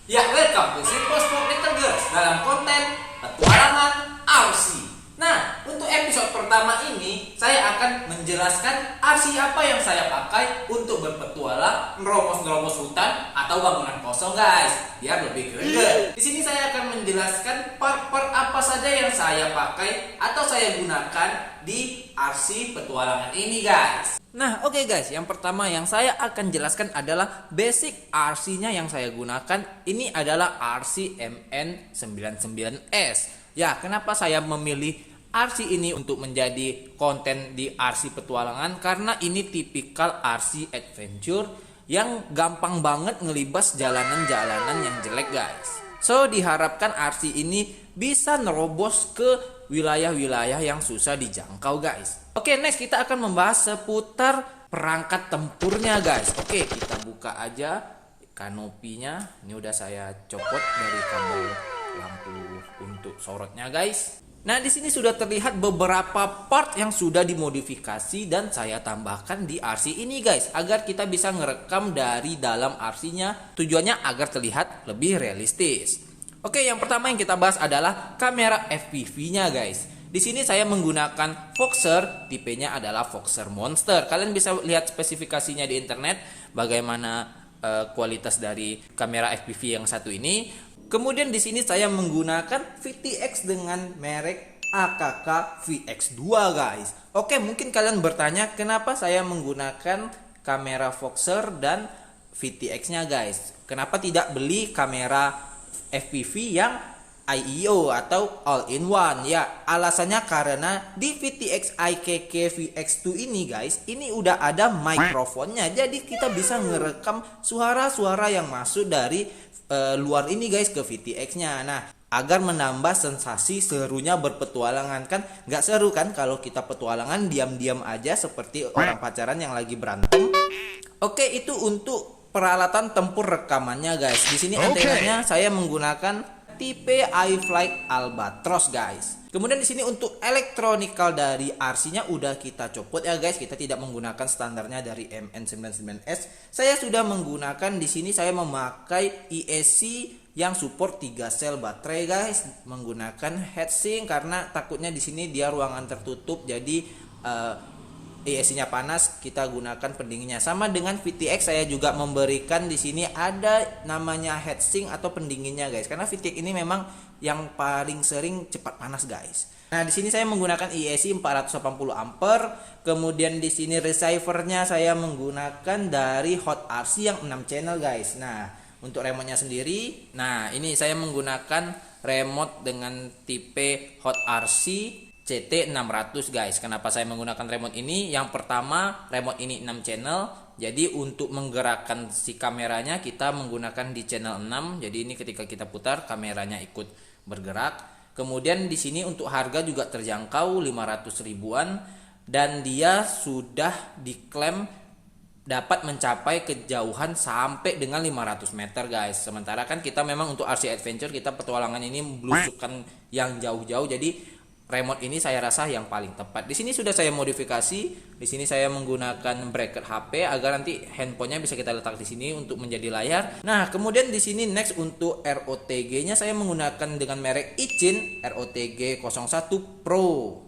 Ya, welcome to Simple Sport Little Girls dalam konten petualangan RC. Nah, untuk episode pertama ini saya akan menjelaskan RC apa yang saya pakai untuk berpetualang, nerobos-nerobos hutan atau bangunan kosong, guys. Biar lebih keren. Di sini saya akan menjelaskan part-part apa saja yang saya pakai atau saya gunakan di RC petualangan ini, guys. Nah, oke guys, yang pertama yang saya akan jelaskan adalah basic RC-nya yang saya gunakan. Ini adalah RC MN99S. Ya, kenapa saya memilih RC ini untuk menjadi konten di RC petualangan? Karena ini tipikal RC adventure yang gampang banget ngelibas jalanan-jalanan yang jelek, guys. So, diharapkan RC ini bisa nerobos ke wilayah-wilayah yang susah dijangkau, guys. Oke, next kita akan membahas seputar perangkat tempurnya, guys. Oke, kita buka aja kanopinya. Ini udah saya copot dari kabel lampu untuk sorotnya, guys. Nah, di sini sudah terlihat beberapa part yang sudah dimodifikasi dan saya tambahkan di RC ini, guys, agar kita bisa ngerekam dari dalam RC-nya. Tujuannya agar terlihat lebih realistis. Oke, yang pertama yang kita bahas adalah kamera FPV-nya, guys. Di sini saya menggunakan Foxer, tipenya adalah Foxer Monster. Kalian bisa lihat spesifikasinya di internet bagaimana kualitas dari kamera FPV yang satu ini. Kemudian di sini saya menggunakan VTX dengan merek AKK VX2, guys. Oke, mungkin kalian bertanya kenapa saya menggunakan kamera Foxer dan VTX-nya, guys. Kenapa tidak beli kamera FPV yang IEO atau all-in-one? Ya, alasannya karena di VTX IKK VX2 ini, guys, ini udah ada mikrofonnya. Jadi kita bisa ngerekam suara-suara yang masuk dari luar ini, guys, ke VTX-nya. Nah, agar menambah sensasi serunya berpetualangan. Kan nggak seru kan kalau kita petualangan diam-diam aja seperti orang pacaran yang lagi berantem. Oke, itu untuk peralatan tempur rekamannya, guys. Di sini antenanya saya menggunakan tipe iFlight Albatros, guys. Kemudian di sini untuk elektronikal dari RC-nya udah kita copot ya, guys. Kita tidak menggunakan standarnya dari MN99S. Saya sudah menggunakan di sini saya memakai ESC yang support 3 sel baterai, guys. Menggunakan heatsink karena takutnya di sini dia ruangan tertutup, jadi ESC-nya panas, kita gunakan pendinginnya. Sama dengan VTX saya juga memberikan di sini ada namanya heatsink atau pendinginnya, guys. Karena VTX ini memang yang paling sering cepat panas, guys. Nah, di sini saya menggunakan ESC 480 ampere. Kemudian di sini receivernya saya menggunakan dari Hot RC yang 6 channel, guys. Nah, untuk remote-nya sendiri, nah ini saya menggunakan remote dengan tipe Hot RC CT600, guys. Kenapa saya menggunakan remote ini? Yang pertama, remote ini 6 channel. Jadi untuk menggerakkan si kameranya kita menggunakan di channel 6. Jadi ini ketika kita putar kameranya ikut bergerak. Kemudian di sini untuk harga juga terjangkau 500 ribuan dan dia sudah diklaim dapat mencapai kejauhan sampai dengan 500 meter, guys. Sementara kan kita memang untuk RC Adventure kita petualangan ini belusukan yang jauh-jauh. Jadi remote ini saya rasa yang paling tepat. Di sini sudah saya modifikasi. Di sini saya menggunakan bracket HP agar nanti handphonenya bisa kita letak di sini untuk menjadi layar. Nah, kemudian di sini next untuk ROTG-nya saya menggunakan dengan merek Ichin ROTG 01 Pro.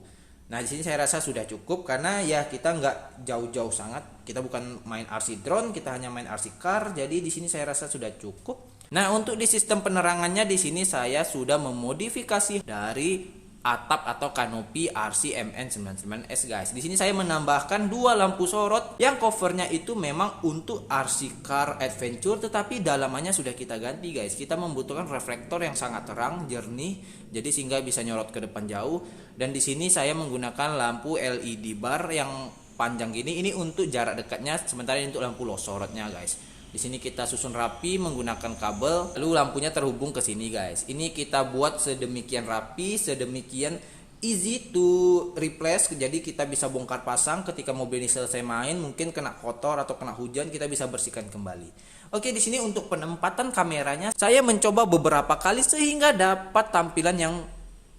Nah, di sini saya rasa sudah cukup karena ya kita nggak jauh-jauh sangat. Kita bukan main RC drone, kita hanya main RC car. Jadi di sini saya rasa sudah cukup. Nah, untuk di sistem penerangannya di sini saya sudah memodifikasi dari atap atau kanopi RC MN99S, guys. Di sini saya menambahkan 2 lampu sorot yang covernya itu memang untuk RC Car Adventure, tetapi dalamannya sudah kita ganti, guys. Kita membutuhkan reflektor yang sangat terang, jernih, jadi sehingga bisa nyorot ke depan jauh. Dan di sini saya menggunakan lampu LED bar yang panjang gini. Ini untuk jarak dekatnya, sementara ini untuk lampu low sorotnya, guys. Di sini kita susun rapi menggunakan kabel, lalu lampunya terhubung ke sini, guys. Ini kita buat sedemikian rapi, sedemikian easy to replace. Jadi kita bisa bongkar pasang ketika mobil ini selesai main, mungkin kena kotor atau kena hujan, kita bisa bersihkan kembali. Oke, di sini untuk penempatan kameranya saya mencoba beberapa kali sehingga dapat tampilan yang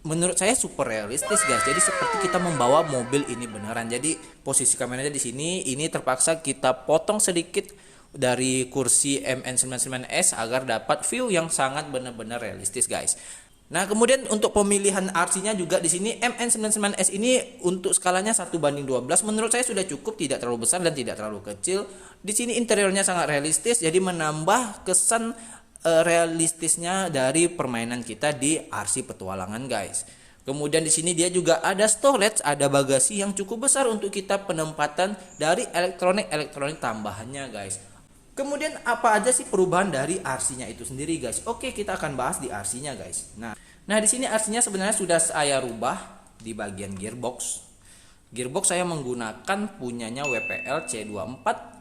menurut saya super realistis, guys. Jadi seperti kita membawa mobil ini beneran. Jadi posisi kameranya di sini, ini terpaksa kita potong sedikit dari kursi MN99S agar dapat view yang sangat benar-benar realistis guys. Nah, kemudian untuk pemilihan RC-nya juga di sini MN99S ini untuk skalanya 1:12 menurut saya sudah cukup, tidak terlalu besar dan tidak terlalu kecil. Di sini interiornya sangat realistis, jadi menambah kesan realistisnya dari permainan kita di RC petualangan guys. Kemudian di sini dia juga ada storage, ada bagasi yang cukup besar untuk kita penempatan dari elektronik tambahannya guys. Kemudian apa aja sih perubahan dari RC-nya itu sendiri guys? Oke, kita akan bahas di RC-nya guys. Nah di sini RC-nya sebenarnya sudah saya rubah di bagian gearbox. Gearbox saya menggunakan punyanya WPL C24.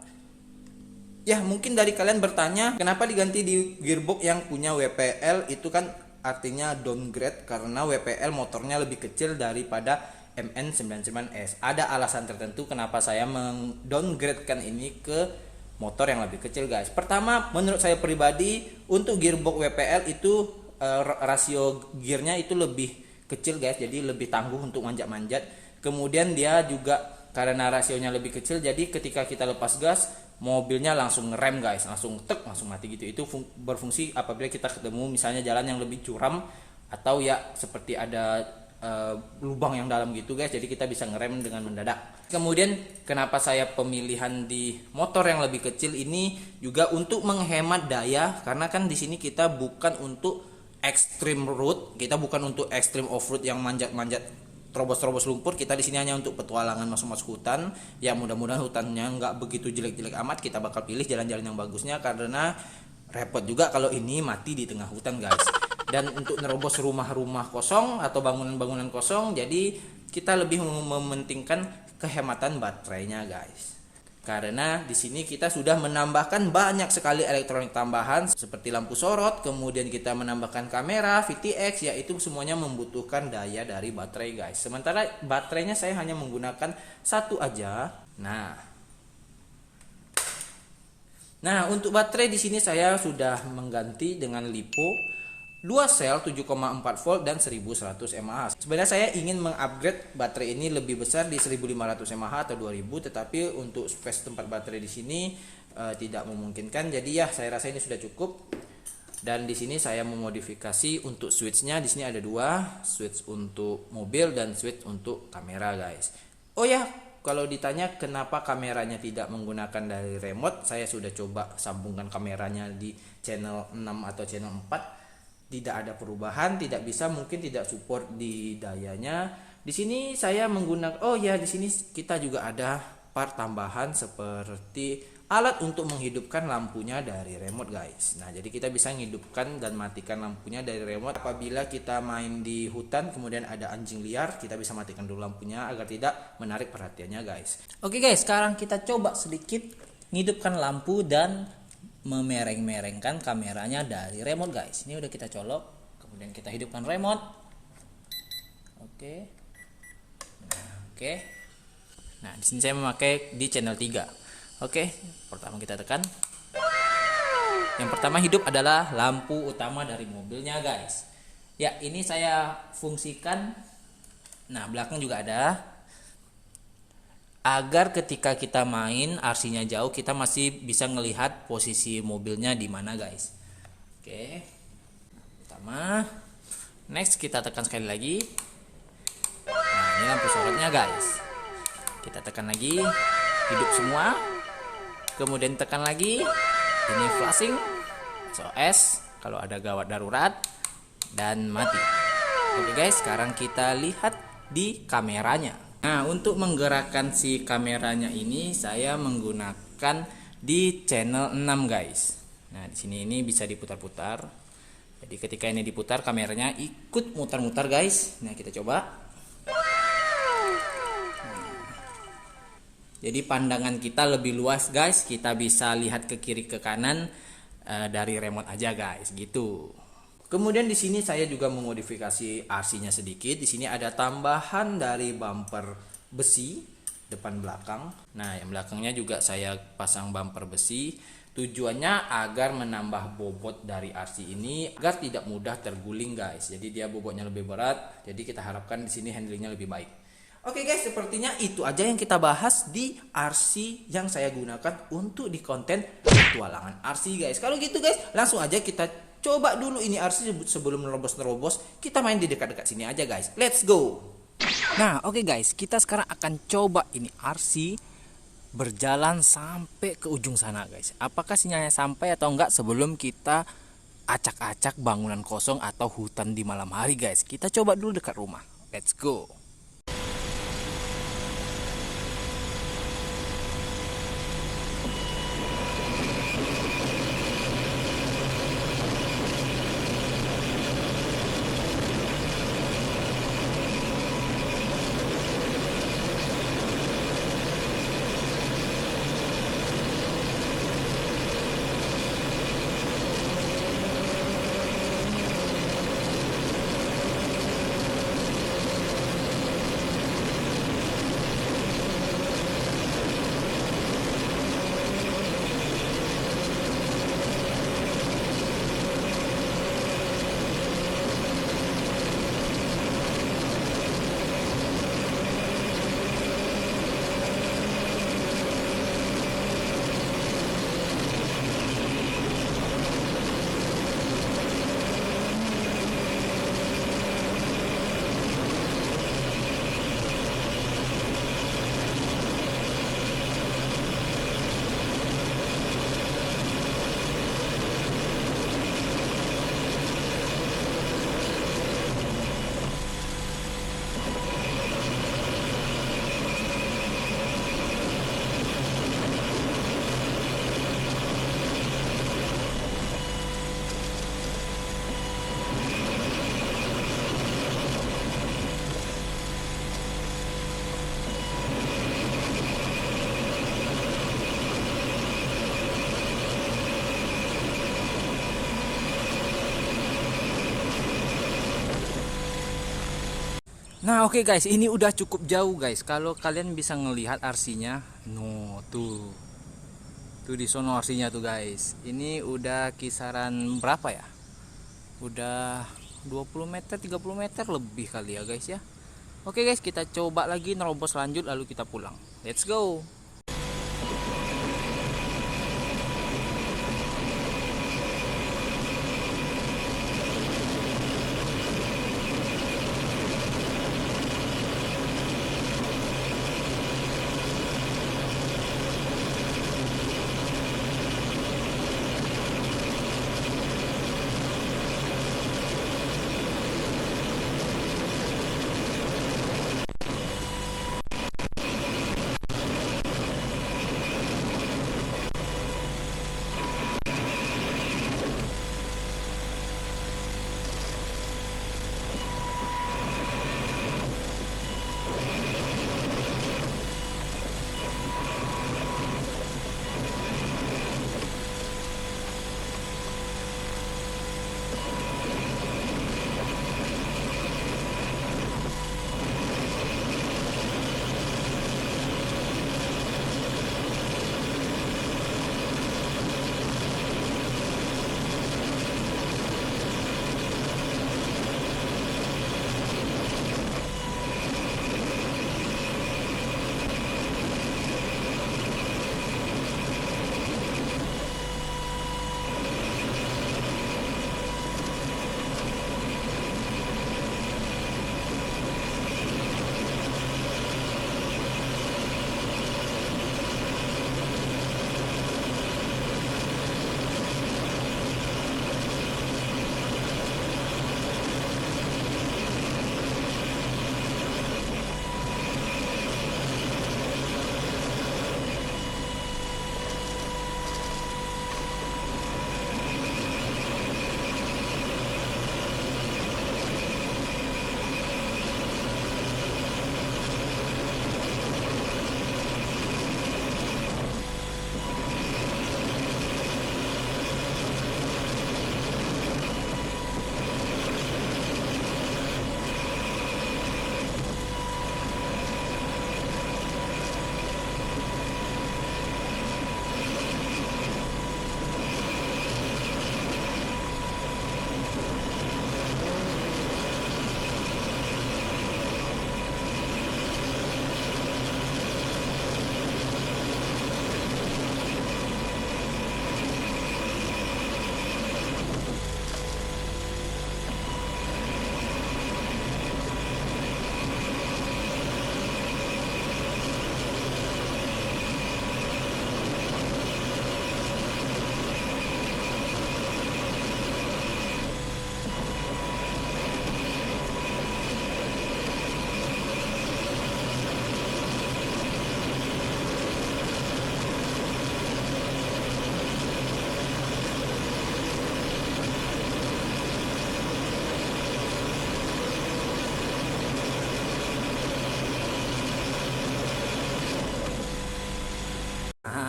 Ya, mungkin dari kalian bertanya, kenapa diganti di gearbox yang punya WPL? Itu kan artinya downgrade karena WPL motornya lebih kecil daripada MN99S. Ada alasan tertentu kenapa saya mendowngradekan ini ke motor yang lebih kecil guys. Pertama, menurut saya pribadi untuk gearbox WPL itu rasio gearnya itu lebih kecil guys, jadi lebih tangguh untuk manjat-manjat. Kemudian dia juga karena rasionya lebih kecil, jadi ketika kita lepas gas mobilnya langsung ngerem guys, langsung mati gitu. Itu berfungsi apabila kita ketemu misalnya jalan yang lebih curam atau ya seperti ada lubang yang dalam gitu guys, jadi kita bisa ngerem dengan mendadak. Kemudian kenapa saya pemilihan di motor yang lebih kecil ini juga untuk menghemat daya, karena kan di sini kita bukan untuk extreme road, kita bukan untuk extreme off-road yang manjat-manjat terobos-terobos lumpur. Kita di sini hanya untuk petualangan masuk-masuk hutan. Ya mudah-mudahan hutannya nggak begitu jelek-jelek amat. Kita bakal pilih jalan-jalan yang bagusnya karena repot juga kalau ini mati di tengah hutan guys. Dan untuk nerobos rumah-rumah kosong atau bangunan-bangunan kosong, jadi kita lebih mementingkan kehematan baterainya guys. Karena di sini kita sudah menambahkan banyak sekali elektronik tambahan seperti lampu sorot, kemudian kita menambahkan kamera, VTX, yaitu semuanya membutuhkan daya dari baterai guys. Sementara baterainya saya hanya menggunakan satu aja. Nah, untuk baterai di sini saya sudah mengganti dengan LiPo 2 sel 7,4 volt dan 1100 mAh. Sebenarnya saya ingin mengupgrade baterai ini lebih besar di 1500 mAh atau 2000, tetapi untuk space tempat baterai di sini tidak memungkinkan. Jadi ya saya rasa ini sudah cukup. Dan di sini saya memodifikasi untuk switchnya. Di sini ada dua, switch untuk mobil dan switch untuk kamera guys. Oh ya, kalau ditanya kenapa kameranya tidak menggunakan dari remote, saya sudah coba sambungkan kameranya di channel 6 atau channel 4. Tidak ada perubahan, tidak bisa, mungkin tidak support di dayanya. Di sini saya menggunakan, di sini kita juga ada part tambahan seperti alat untuk menghidupkan lampunya dari remote guys. Nah, jadi kita bisa menghidupkan dan matikan lampunya dari remote. Apabila kita main di hutan kemudian ada anjing liar, kita bisa matikan dulu lampunya agar tidak menarik perhatiannya guys. Oke guys, sekarang kita coba sedikit menghidupkan lampu dan memereng-merengkan kameranya dari remote guys. Ini udah kita colok, kemudian kita hidupkan remote. Oke. Nah, di sini saya memakai di channel 3. Oke, pertama kita tekan. Yang pertama hidup adalah lampu utama dari mobilnya guys. Ya, ini saya fungsikan. Nah, belakang juga ada. Agar ketika kita main RC-nya jauh, kita masih bisa melihat posisi mobilnya di mana guys. Oke. Pertama. Next kita tekan sekali lagi. Nah, ini lampu sorotnya guys. Kita tekan lagi, hidup semua. Kemudian tekan lagi. Ini flashing, SOS kalau ada gawat darurat, dan mati. Oke guys, sekarang kita lihat di kameranya. Nah, untuk menggerakkan si kameranya ini saya menggunakan di channel 6 guys. Nah, di sini ini bisa diputar-putar. Jadi ketika ini diputar kameranya ikut mutar-mutar guys. Nah, kita coba. Jadi pandangan kita lebih luas guys. Kita bisa lihat ke kiri ke kanan dari remote aja guys, gitu. Kemudian di sini saya juga memodifikasi RC-nya sedikit. Di sini ada tambahan dari bumper besi depan belakang. Nah, yang belakangnya juga saya pasang bumper besi. Tujuannya agar menambah bobot dari RC ini agar tidak mudah terguling guys. Jadi dia bobotnya lebih berat. Jadi kita harapkan di sini handlingnya lebih baik. Oke guys, sepertinya itu aja yang kita bahas di RC yang saya gunakan untuk di konten petualangan RC guys. Kalau gitu guys, langsung aja kita coba dulu ini RC sebelum nerobos-nerobos. Kita main di dekat-dekat sini aja guys. Let's go. Nah, oke guys, kita sekarang akan coba ini RC berjalan sampai ke ujung sana guys. Apakah sinyalnya sampai atau enggak sebelum kita acak-acak bangunan kosong atau hutan di malam hari guys. Kita coba dulu dekat rumah. Let's go. Nah oke guys, ini udah cukup jauh guys. Kalau kalian bisa ngelihat RC-nya, no tuh di sono RC-nya tuh guys. Ini udah kisaran berapa ya? Udah 20 meter, 30 meter lebih kali ya guys ya. Oke guys, kita coba lagi nerobos lanjut lalu kita pulang. Let's go.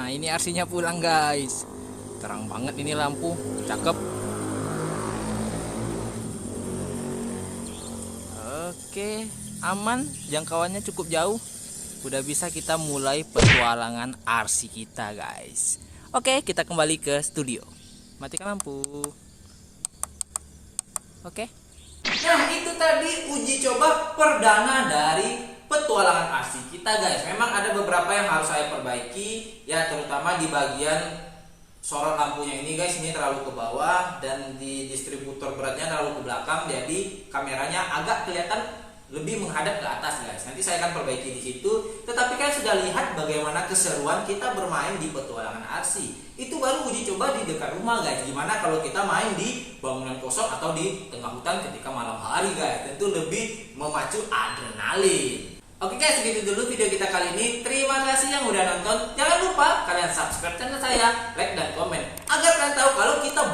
Nah, ini RC-nya pulang guys. Terang banget ini lampu, cakep. Oke, aman, jangkauannya cukup jauh. Udah bisa kita mulai petualangan RC kita guys. Oke, kita kembali ke studio. Matikan lampu. Oke. Nah, itu tadi uji coba perdana dari petualangan RC kita guys. Memang ada beberapa yang harus saya perbaiki, ya terutama di bagian sorot lampunya ini guys, ini terlalu ke bawah dan di distributor beratnya terlalu ke belakang, jadi kameranya agak kelihatan lebih menghadap ke atas guys. Nanti saya akan perbaiki di situ. Tetapi kan sudah lihat bagaimana keseruan kita bermain di petualangan RC. Itu baru uji coba di dekat rumah guys. Gimana kalau kita main di bangunan kosong atau di tengah hutan ketika malam hari guys. Tentu lebih memacu adrenalin. Oke guys, segitu dulu video kita kali ini. Terima kasih yang udah nonton. Jangan lupa kalian subscribe channel saya, like dan komen, agar kalian tahu kalau kita